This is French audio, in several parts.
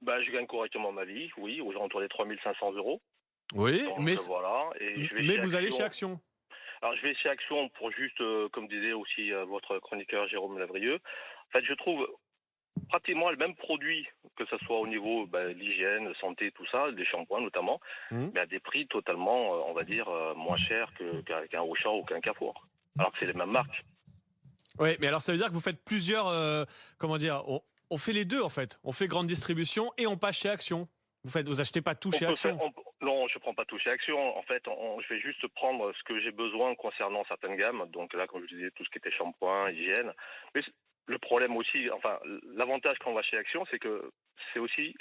Bah, je gagne correctement ma vie, oui, aux alentours des 3 500 €. Oui, Donc voilà, et je vais mais chez vous allez chez Action. Action. Alors je vais chez Action pour juste, comme disait aussi votre chroniqueur Jérôme Lavrieux. En fait, je trouve pratiquement le même produit, que ce soit au niveau l'hygiène, santé, tout ça, des shampoings notamment, Mmh. mais à des prix totalement, on va dire, moins chers qu'un Auchan ou qu'un Carrefour. Alors que c'est les mêmes marques. Oui, mais alors ça veut dire que vous faites plusieurs, comment dire? On fait les 2 en fait. On fait grande distribution et on passe chez Action. Vous achetez pas tout On chez peut faire, Action? non, je prends pas tout chez Action. En fait, je vais juste prendre ce que j'ai besoin concernant certaines gammes. Donc là, comme je disais, tout ce qui était shampoing, hygiène. Mais le problème aussi, enfin, l'avantage quand on va chez Action, c'est que c'est aussi,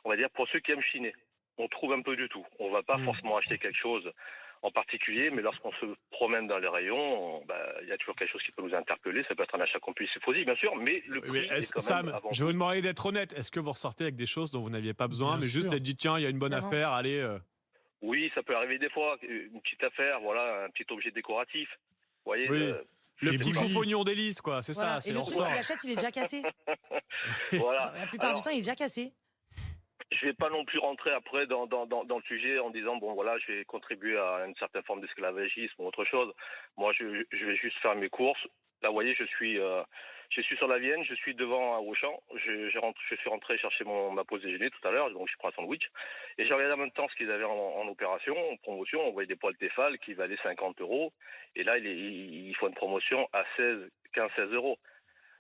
on va dire, pour ceux qui aiment chiner. On trouve un peu du tout. On va pas Mmh. forcément acheter quelque chose en particulier, mais lorsqu'on se promène dans les rayons, il y a toujours quelque chose qui peut nous interpeller. Ça peut être un achat compulsif aussi, bien sûr, mais le Oui, mais prix est quand même Sam, avant je vais vous tout. demander d'être honnête. Est-ce que vous ressortez avec des choses dont vous n'aviez pas besoin, Bien mais juste sûr. être dit: «Tiens, il y a une bonne Évidemment. affaire, allez, Oui, ça peut arriver des fois, une petite affaire, voilà, un petit objet décoratif. Vous voyez, oui, le Les c'est petit pas. bougies. compagnon d'hélice quoi, c'est ça, Voilà. Et c'est le on truc, tu ressort». l'achètes, il est déjà cassé. Voilà. La plupart du Alors, temps, il est déjà cassé. je vais pas non plus rentrer après dans le sujet en disant bon voilà, je vais contribuer à une certaine forme d'esclavagisme ou autre chose. Moi, je vais juste faire mes courses. Là, vous voyez, je suis sur la Vienne, je suis devant un Auchan. Je suis rentré chercher ma pause déjeuner tout à l'heure, donc je prends un sandwich. Et j'ai regardé en même temps ce qu'ils avaient en opération, en promotion. On voyait des poils Tefal qui valaient 50 €. Et là, ils font une promotion à 15-16 €.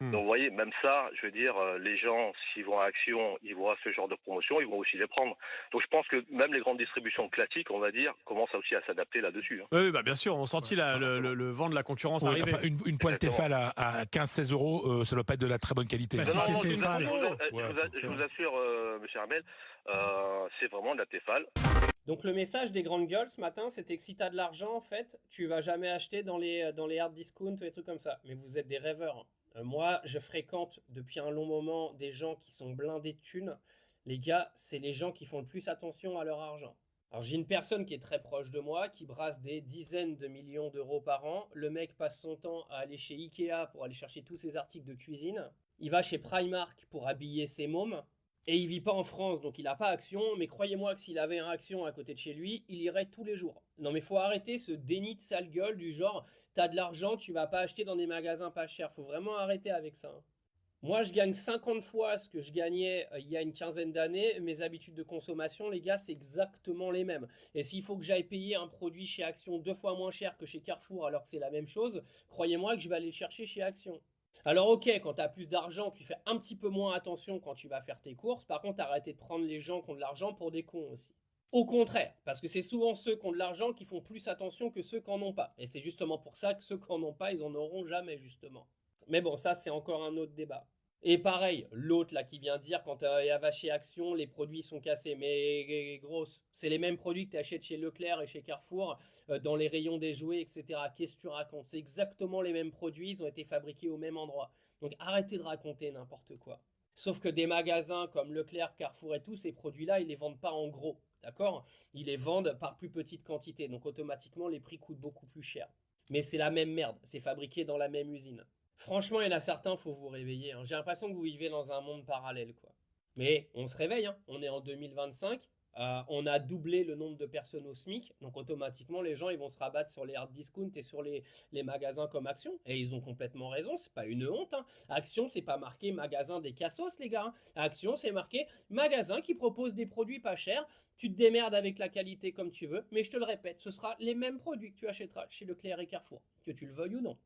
Mmh. Donc vous voyez, même ça, je veux dire, les gens, s'ils vont à Action, ils voient ce genre de promotion, ils vont aussi les prendre. Donc je pense que même les grandes distributions classiques, on va dire, commencent aussi à s'adapter là-dessus. Oui, oui, bah, bien sûr, on Ouais, sentit bah, le vent de la concurrence ouais, arriver. enfin, une poêle Exactement. Tefal à 15-16 €, ça doit pas être de la très bonne qualité, Bah, hein. Non, si non, c'est non, Enfin, Tefal. ouais, je vous forcément. assure, monsieur Armel, c'est vraiment de la Tefal. Donc le message des grandes gueules ce matin, c'était que si tu as de l'argent, en fait, tu vas jamais acheter dans les hard discount ou des trucs comme ça. Mais vous êtes des rêveurs, hein. Moi, je fréquente depuis un long moment des gens qui sont blindés de thunes. Les gars, c'est les gens qui font le plus attention à leur argent. Alors j'ai une personne qui est très proche de moi, qui brasse des dizaines de millions d'euros par an. Le mec passe son temps à aller chez Ikea pour aller chercher tous ses articles de cuisine. Il va chez Primark pour habiller ses mômes. Et il vit pas en France, donc il n'a pas Action, mais croyez-moi que s'il avait un Action à côté de chez lui, il irait tous les jours. Non mais faut arrêter ce déni de sale gueule du genre t'as de l'argent, tu vas pas acheter dans des magasins pas chers. Faut vraiment arrêter avec ça, hein. Moi, je gagne 50 fois ce que je gagnais il y a une quinzaine d'années. Mes habitudes de consommation, les gars, c'est exactement les mêmes. Et s'il faut que j'aille payer un produit chez Action 2 fois moins cher que chez Carrefour alors que c'est la même chose, croyez-moi que je vais aller le chercher chez Action. Alors ok, quand tu as plus d'argent, tu fais un petit peu moins attention quand tu vas faire tes courses. Par contre, arrêtez de prendre les gens qui ont de l'argent pour des cons aussi. Au contraire, parce que c'est souvent ceux qui ont de l'argent qui font plus attention que ceux qui n'en ont pas. Et c'est justement pour ça que ceux qui n'en ont pas, ils en auront jamais, justement. Mais bon, ça, c'est encore un autre débat. Et pareil, l'autre là qui vient dire quand elle va chez Action, les produits sont cassés. Mais grosse, c'est les mêmes produits que tu achètes chez Leclerc et chez Carrefour, dans les rayons des jouets, etc. Qu'est-ce que tu racontes? C'est exactement les mêmes produits, ils ont été fabriqués au même endroit. Donc arrêtez de raconter n'importe quoi. Sauf que des magasins comme Leclerc, Carrefour et tout, ces produits-là, ils les vendent pas en gros. D'accord? Ils les vendent par plus petite quantité. Donc automatiquement, les prix coûtent beaucoup plus cher. Mais c'est la même merde. C'est fabriqué dans la même usine. Franchement, il y en a certains, faut vous réveiller, hein. J'ai l'impression que vous vivez dans un monde parallèle, quoi. Mais on se réveille, hein. On est en 2025. On a doublé le nombre de personnes au SMIC. Donc automatiquement, les gens ils vont se rabattre sur les hard discount et sur les magasins comme Action. Et ils ont complètement raison. C'est pas une honte, hein. Action, c'est pas marqué magasin des cassos, les gars, hein. Action, c'est marqué magasin qui propose des produits pas chers. Tu te démerdes avec la qualité comme tu veux. Mais je te le répète, ce sera les mêmes produits que tu achèteras chez Leclerc et Carrefour, que tu le veuilles ou non.